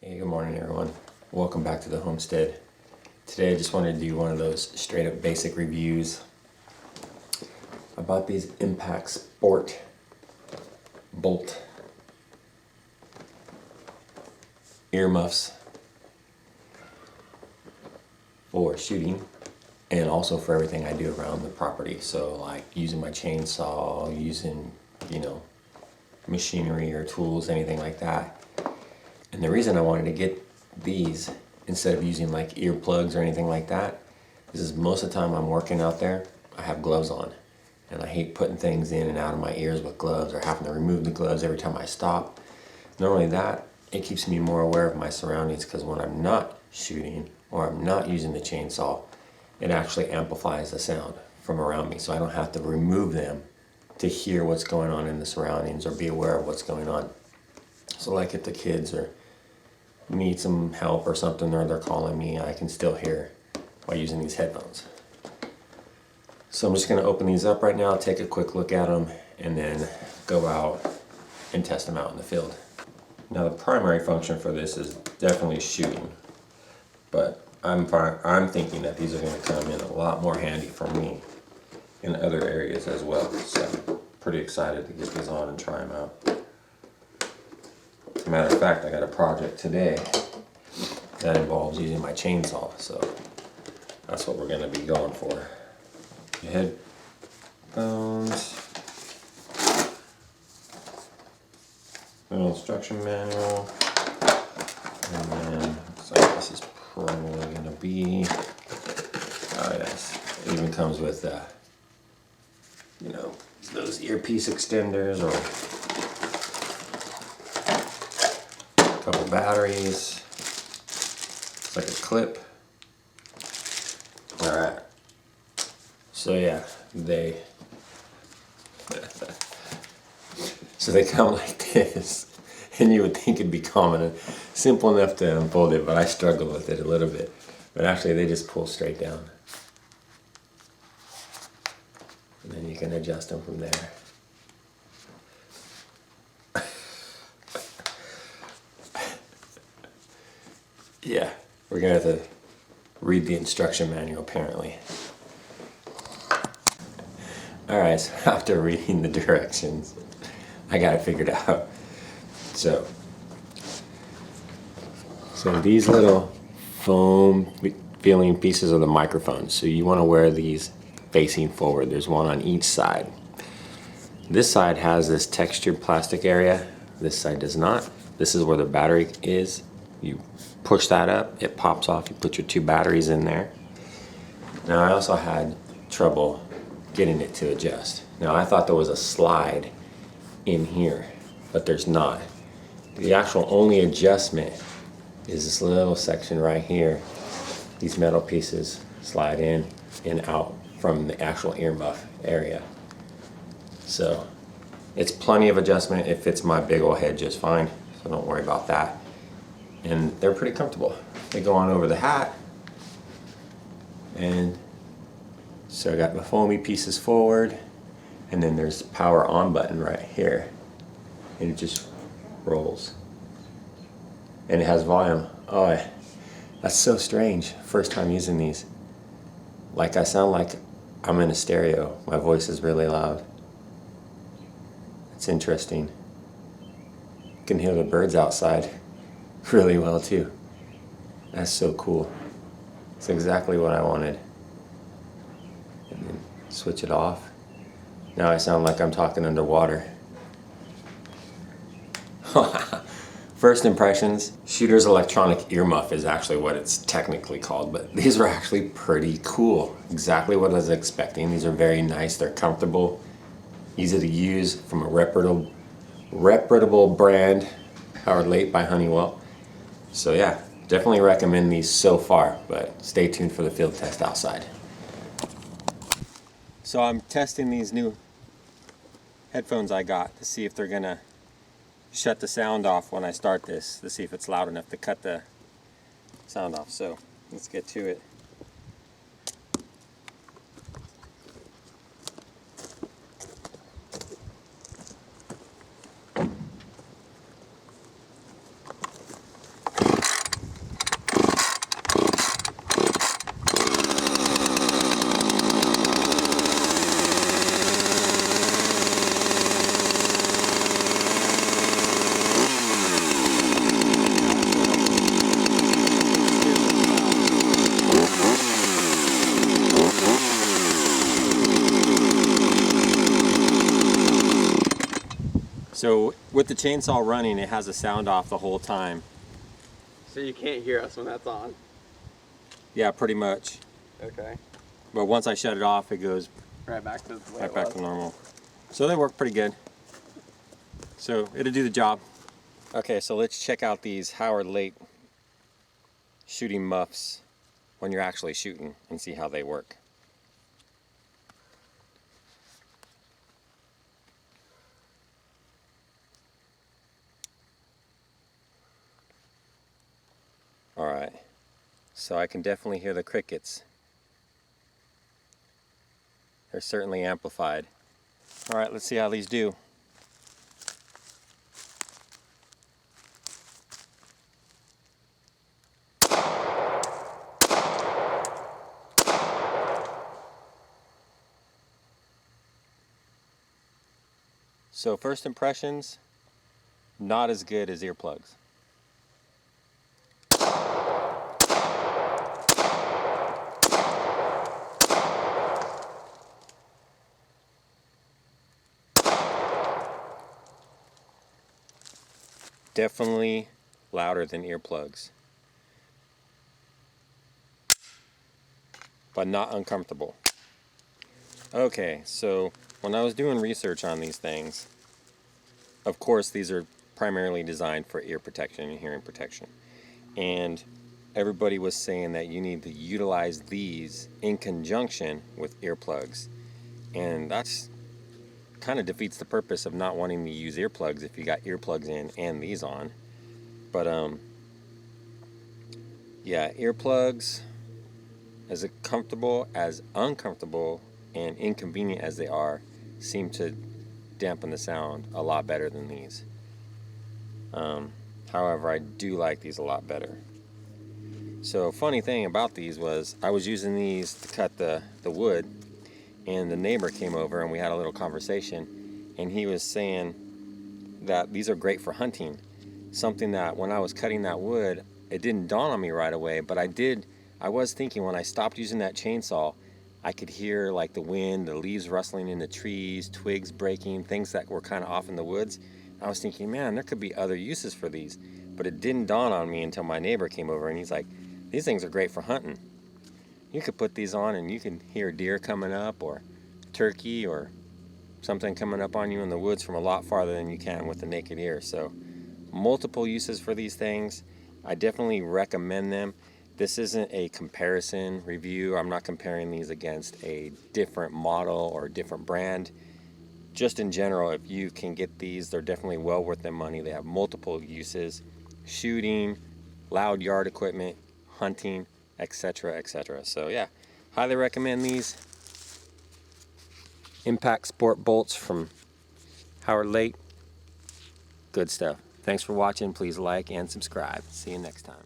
Hey, good morning everyone. Welcome back to the homestead. Today I just wanted to do one of those straight up basic reviews. I bought these Impact Sport bolt earmuffs for shooting and also for everything I do around the property. So like using my chainsaw, using, machinery or tools, anything like that. And the reason I wanted to get these instead of using like earplugs or anything like that is most of the time I'm working out there, I have gloves on. And I hate putting things in and out of my ears with gloves or having to remove the gloves every time I stop. Not only that, it keeps me more aware of my surroundings because when I'm not shooting or I'm not using the chainsaw, it actually amplifies the sound from around me. So I don't have to remove them to hear what's going on in the surroundings or be aware of what's going on. So like if the kids need some help or something, or they're calling me, I can still hear by using these headphones. So I'm just going to open these up right now, take a quick look at them, and then go out and test them out in the field. Now the primary function for this is definitely shooting, but I'm thinking that these are going to come in a lot more handy for me in other areas as well. So pretty excited to get these on and try them out. As a matter of fact, I got a project today that involves using my chainsaw, so that's what we're going to be going for. Headphones, little instruction manual, and then looks like this is probably going to be, oh yes, it even comes with those earpiece extenders or a couple batteries. It's like a clip. Alright. So yeah, they come like this. And you would think it'd be common and simple enough to unfold it, but I struggle with it a little bit. But actually they just pull straight down. And then you can adjust them from there. Yeah, we're gonna have to read the instruction manual apparently. Alright, so after reading the directions, I got it figured out. So these little foam feeling pieces are the microphones. So you want to wear these facing forward. There's one on each side. This side has this textured plastic area. This side does not. This is where the battery is. You push that up, it pops off. You put your two batteries in there. Now I also had trouble getting it to adjust. Now I thought there was a slide in here, but there's not. The actual only adjustment is this little section right here. These metal pieces slide in and out from the actual earmuff area. So it's plenty of adjustment. It fits my big old head just fine, so don't worry about that. And they're pretty comfortable. They go on over the hat. And so I got the foamy pieces forward, and then there's the power on button right here. And it just rolls. And it has volume. Oh, that's so strange. First time using these. Like I sound like I'm in a stereo. My voice is really loud. It's interesting. You can hear the birds outside really well too. That's so cool. It's exactly what I wanted. And then switch it off. Now I sound like I'm talking underwater. First impressions, Shooter's electronic earmuff is actually what it's technically called, but these are actually pretty cool. Exactly what I was expecting. These are very nice, they're comfortable, easy to use, from a reputable brand, powered Leight by Honeywell. So yeah, definitely recommend these so far, but stay tuned for the field test outside. So I'm testing these new headphones I got to see if they're gonna shut the sound off when I start this, to see if it's loud enough to cut the sound off. So let's get to it. So with the chainsaw running, it has a sound off the whole time. So you can't hear us when that's on? Yeah, pretty much. Okay. But once I shut it off, it goes Right back to the way right back to normal. So they work pretty good. So it'll do the job. Okay, so let's check out these Howard Leight shooting muffs when you're actually shooting and see how they work. Alright, so I can definitely hear the crickets. They're certainly amplified. Alright, let's see how these do. So first impressions, not as good as earplugs. Definitely louder than earplugs, but not uncomfortable. Okay, so when I was doing research on these things, of course these are primarily designed for ear protection and hearing protection. And everybody was saying that you need to utilize these in conjunction with earplugs. And that's kind of defeats the purpose of not wanting to use earplugs if you got earplugs in and these on. But yeah, earplugs, as comfortable as uncomfortable and inconvenient as they are, seem to dampen the sound a lot better than these. However, I do like these a lot better. So funny thing about these was I was using these to cut the wood, and the neighbor came over and we had a little conversation, and he was saying that these are great for hunting. Something that when I was cutting that wood, it didn't dawn on me right away, but I was thinking when I stopped using that chainsaw, I could hear like the wind, the leaves rustling in the trees, twigs breaking, things that were kind of off in the woods. I was thinking, man, there could be other uses for these, but it didn't dawn on me until my neighbor came over and he's like, these things are great for hunting. You could put these on and you can hear deer coming up or turkey or something coming up on you in the woods from a lot farther than you can with the naked ear. So multiple uses for these things. I definitely recommend them. This isn't a comparison review. I'm not comparing these against a different model or a different brand. Just in general, if you can get these, they're definitely well worth their money. They have multiple uses: shooting, loud yard equipment, hunting, etc., etc. So yeah, highly recommend these. Impact Sport bolts from Howard Leight. Good stuff. Thanks for watching. Please like and subscribe. See you next time.